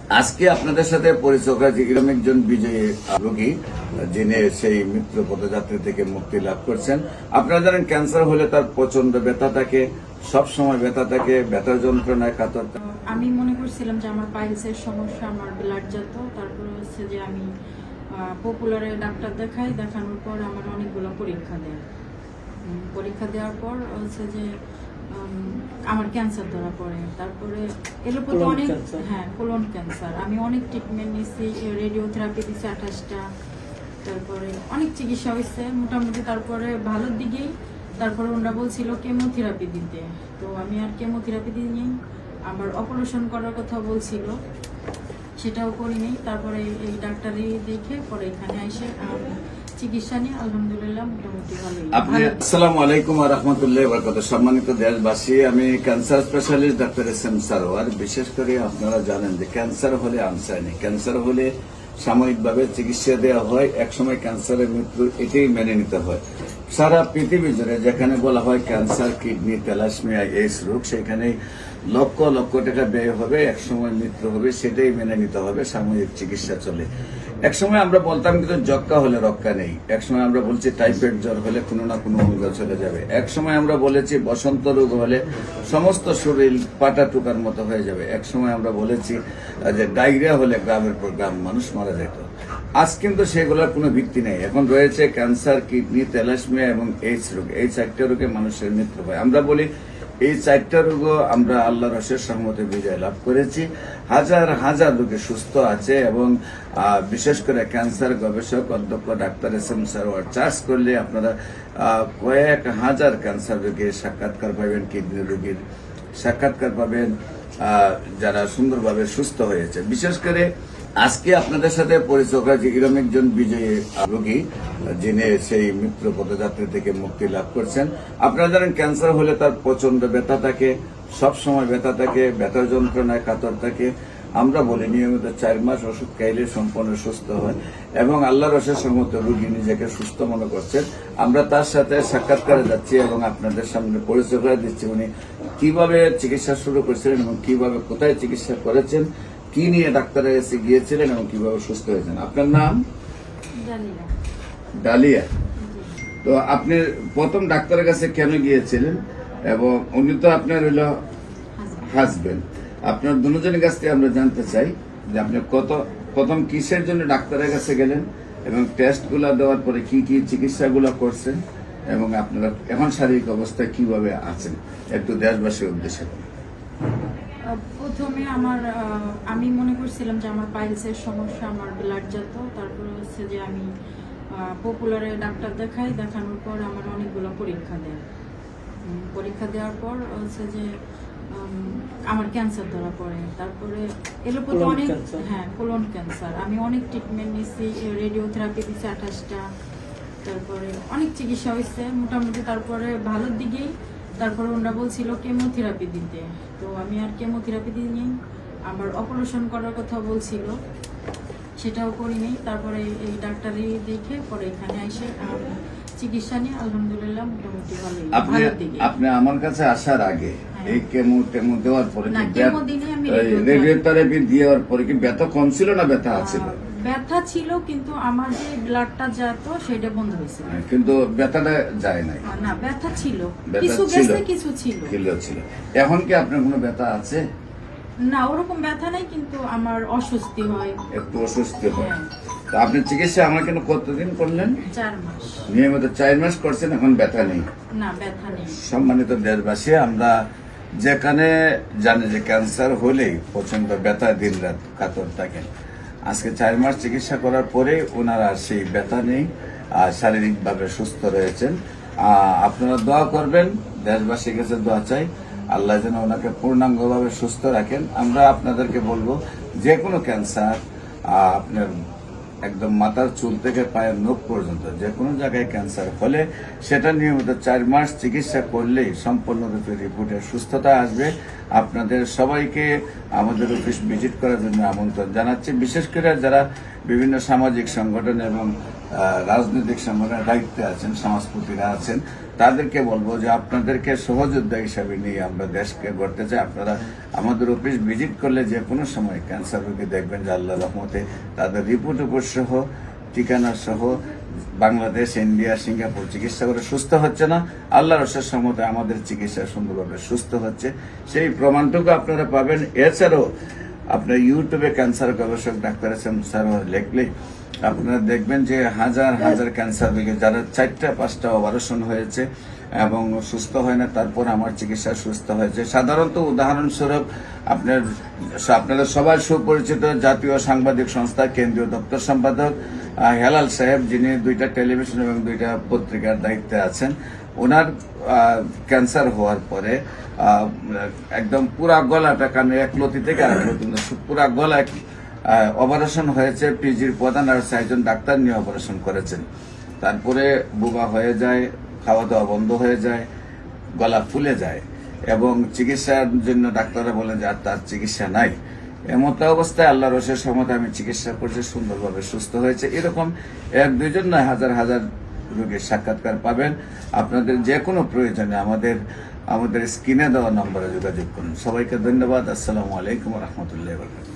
আজকে আপনাদের সাথে পরিচয় করাচ্ছি এরকম একজন বিজয়ী রোগী যিনি সেই মৃত্যু পদযাত্রী থেকে মুক্তি লাভ করছেন। আপনারা জানেন ক্যান্সার হলে তার প্রচন্ড ব্যথা থাকে, সবসময় ব্যথা থাকে, ব্যথার যন্ত্রণায় কাতর। আমি মনে করছিলাম যে আমার পাইলসের সমস্যা, আমার ব্লাড যেত। তারপরে হচ্ছে যে আমি পপুলারে ডাক্তার দেখানোর পর আমার অনেকগুলো পরীক্ষা দেওয়ার পর হচ্ছে যে আমার ক্যান্সার ধরা পড়ে। তারপরে এর উপর অনেক কোলন ক্যান্সার। আমি অনেক ট্রিটমেন্ট নিয়েছি, রেডিওথেরাপি দিচ্ছি 28টা, তারপরে অনেক চিকিৎসা হয়েছে মোটামুটি। তারপরে ভালোর দিকেই তারপরে ওনারা বলছিল কেমোথেরাপি দিতে, তো আমি আর কেমোথেরাপি দিইনি। আবার অপারেশন করার কথা বলছিল, সেটাও করিনি। তারপরে এই ডাক্তারি দেখে পরে এখানে এসে চিকিৎসা নিয়ে আলহামদুলিল্লাহ মোটামুটি ভালোই। আসসালামু আলাইকুম ওয়া রাহমাতুল্লাহি ওয়া বারাকাতুহু। সম্মানিত দেশবাসী, আমি cancer specialist doctor SM. Sarwar. বিশেষ করে আপনারা জানেন যে ক্যান্সার হলে আনসার নেই। ক্যান্সার হলে সাময়িকভাবে চিকিৎসা দেওয়া হয়, একসময় ক্যান্সারের মৃত্যু, এটাই মেনে নিতে হয়। সারা পৃথিবী জুড়ে যেখানে বলা হয় ক্যান্সার, কিডনি, থ্যালাসেমিয়া, এইডস রোগ, সেখানে লক্ষ লক্ষ টাকা ব্যয় হবে, একসময় মৃত্যু হবে, সেটাই মেনে নিতে হবে। সাময়িক চিকিৎসা চলে। একসময় আমরা বলতাম কিন্তু যক্কা হলে রক্ষা নেই। একসময় আমরা বলছি টাইফয়েড জ্বর হলে কোনো না কোনো অঙ্গ চলে যাবে। একসময় আমরা বলেছি বসন্ত রোগ হলে সমস্ত শরীর পাটা টুকার মতো হয়ে যাবে। একসময় আমরা বলেছি যে ডায়রিয়া হলে গ্রামের পর গ্রাম মানুষ মারা যেত। আজ কিন্তু সেগুলোর কোনো ভিত্তি নেই। এখন রয়েছে ক্যান্সার, কিডনি, থ্যালাসেমিয়া এবং এইডস রোগ। এই 4টা রোগে মানুষের মৃত্যু হয়। আমরা বলি এই 4টা রোগও আমরা আল্লাহর অশেষ রহমতে বিজয় লাভ করেছি। হাজার হাজার রোগী সুস্থ আছে এবং বিশেষ করে ক্যান্সার গবেষক অধ্যক্ষ ডাক্তার এস.এম. সারোয়ার চার্জ করলে আপনারা কয়েক হাজার ক্যান্সার রোগীর সাক্ষাৎকার পাবেন, কিডনি রোগীর সাক্ষাৎকার পাবেন, যারা সুন্দরভাবে সুস্থ হয়েছে। বিশেষ করে আজকে আপনাদের সাথে পরিচয় করাচ্ছি এরকম একজন বিজয়ী রোগী যিনি সেই মৃত্যু পদযাত্রী থেকে মুক্তি লাভ করছেন। আপনারা জানেন ক্যান্সার হলে তার প্রচন্ড ব্যথা থাকে, সবসময় ব্যথা থাকে, ব্যথার যন্ত্রণায় কাতর থাকে। আমরা বলি নিয়মিত 4 মাস ওষুধ খাইলে সম্পূর্ণ সুস্থ হয় এবং আল্লাহর অশেষ রহমতে রোগী নিজেকে সুস্থ মনে করছেন। আমরা তার সাথে সাক্ষাৎকারে যাচ্ছি এবং আপনাদের সামনে পরিচয় করে দিচ্ছি উনি কিভাবে চিকিৎসা শুরু করেছিলেন এবং কিভাবে কোথায় চিকিৎসা করেছেন, কি নিয়ে ডাক্তারের কাছে গিয়েছিলেন এবং কিভাবে সুস্থ হয়েছেন। আপনার নাম? ডালিয়া। তো আপনি প্রথম ডাক্তারের কাছে কেন গিয়েছিলেন এবং উনি তো আপনার হইল হাজবেন্ড। আপনার দুজনের কাছ থেকে আমরা জানতে চাই যে আপনি প্রথম কিসের জন্য ডাক্তারের কাছে গেলেন এবং টেস্টগুলো দেওয়ার পরে কি কি চিকিৎসাগুলো করছেন এবং আপনারা এখন শারীরিক অবস্থায় কিভাবে আছেন, একটু দেশবাসীর উদ্দেশ্যে। প্রথমে আমি মনে করছিলাম যে আমার পাইলসের সমস্যা, আমার ব্লাড যেত। তারপরে হচ্ছে যে আমি পপুলারে ডাক্তার দেখানোর পর আমার অনেকগুলো পরীক্ষা দেওয়ার পর হচ্ছে যে আমার ক্যান্সার ধরা পড়ে। তারপরে এর উপর অনেক কোলন ক্যান্সার। আমি অনেক ট্রিটমেন্ট নিয়েছি, রেডিওথেরাপি দিচ্ছি 28টা, তারপরে অনেক চিকিৎসা হয়েছে মোটামুটি। তারপরে ভালোর দিকেই তারপরে ওনারা বলছিল কেমোথেরাপি দিতে, তো আমি আর কেমোথেরাপি দিইনি। আবার অপারেশন করার কথা বলছিল, সেটাও করিনি। তারপরে এই ডাক্তারি দেখে পরে এখানে এসে চিকিৎসা নিয়ে আলহামদুলিল্লাহ মোটামুটি ভালোই। আপনি আমার কাছে আসার আগে এই কেমো দেওয়ার পরে রেডিওথেরাপি দেওয়ার পরে কি ব্যথা কম ছিল না ব্যথা ছিল? ব্যথা ছিল, কিন্তু আমার যে ব্লাডটা যেত সেটা বন্ধ হয়েছে, কিন্তু ব্যথাটা যায় নাই। না, ব্যথা ছিল, কিছু গেছে, কিছু ছিল। এখন কি আপনার কোনো ব্যথা আছে? না, ওরকম ব্যথা নাই, কিন্তু আমার অস্বস্তি হয়, একটু অস্বস্তি হয়। তো আপনি চিকিৎসা আমাকে কতদিন করলেন? 4 মাস। নিয়মিত 4 মাস করছেন, এখন ব্যথা নেই? না, ব্যথা নেই। সম্মানিত দেশবাসী, আমরা যেখানে জানি যে ক্যান্সার হলেই প্রচন্ড ব্যথা, দিন রাত কাতর থাকেন, আজকে 4 মাস চিকিৎসা করার পরে ওনারা সেই ব্যথা নেই, শারীরিকভাবে সুস্থ রয়েছেন। আপনারা দোয়া করবেন, দেশবাসীর কাছে দোয়া চাই, আল্লাহ যেন ওনাকে পূর্ণাঙ্গভাবে সুস্থ রাখেন। আমরা আপনাদেরকে বলবো যে কোনো ক্যান্সার, আপনার একদম মাথার চুল থেকে পায়ের নখ পর্যন্ত যে কোনো জায়গায় ক্যান্সার হলে সেটা নিয়মিত 4 মাস চিকিৎসা করলেই সম্পূর্ণরূপে রিপোর্টের সুস্থতা আসবে। আপনাদের সবাইকে আমাদের অফিস ভিজিট করার জন্য আমন্ত্রণ জানাচ্ছি। বিশেষ করে যারা বিভিন্ন সামাজিক সংগঠন এবং রাজনৈতিক সংগঠনের দায়িত্বে আছেন, সমাজপতিরা আছেন, তাদেরকে বলবো যে আপনাদেরকে সহযোদ্ধা হিসাবে নিয়ে আমরা দেশকে গড়তে চাই। আপনারা আমাদের অফিস ভিজিট করলে যে কোনো সময় ক্যান্সার রোগী দেখবেন যে আল্লাহর রহমতে তাদের রিপোর্ট সহ ঠিকানা সহ বাংলাদেশ, ইন্ডিয়া, সিঙ্গাপুর চিকিৎসা করে সুস্থ হচ্ছে না, আল্লাহর অশেষ রহমতে আমাদের চিকিৎসা সুন্দরভাবে সুস্থ হচ্ছে, সেই প্রমাণটুকু আপনারা পাবেন। এছাড়াও আপনার ইউটিউবে ক্যান্সার গবেষক ডাক্তার এস এম সারোয়ার লিখলে আপনারা দেখবেন যে হাজার হাজার ক্যান্সার রোগী যারা 4টা-5টা অপারেশন হয়েছে এবং সুস্থ হয় না, তারপর আমার চিকিৎসা সুস্থ হয়েছে। সাধারণত উদাহরণস্বরূপ আপনারা সবাই সুপরিচিত জাতীয় সাংবাদিক সংস্থা কেন্দ্রীয় দপ্তর সম্পাদক হেলাল সাহেব, যিনি 2টা টেলিভিশন এবং 2টা পত্রিকার দায়িত্বে আছেন, ওনার ক্যান্সার হওয়ার পরে একদম পুরা গলাটা, কানে এক লতি থেকে আরেক লতি পুরা গলা অপারেশন হয়েছে। পিজির প্রধান আর 4জন ডাক্তার নিয়ে অপারেশন করেছেন। তারপরে বুবা হয়ে যায়, খাওয়া দাওয়া বন্ধ হয়ে যায়, গলা ফুলে যায় এবং চিকিৎসার জন্য ডাক্তাররা বলেন যে আর তার চিকিৎসা নাই। এমত অবস্থায় আল্লাহর অশেষ রহমতে আমি চিকিৎসা করছি, সুন্দরভাবে সুস্থ হয়েছে। এরকম 1-2জন নয়, হাজার হাজার রোগীর সাক্ষাৎকার পাবেন। আপনাদের যে কোনো প্রয়োজনে আমাদের স্ক্রিনে দেওয়া নম্বরে যোগাযোগ করুন। সবাইকে ধন্যবাদ। আসসালামু আলাইকুম ওয়া রাহমাতুল্লাহি ওয়া বারাকাতুহু।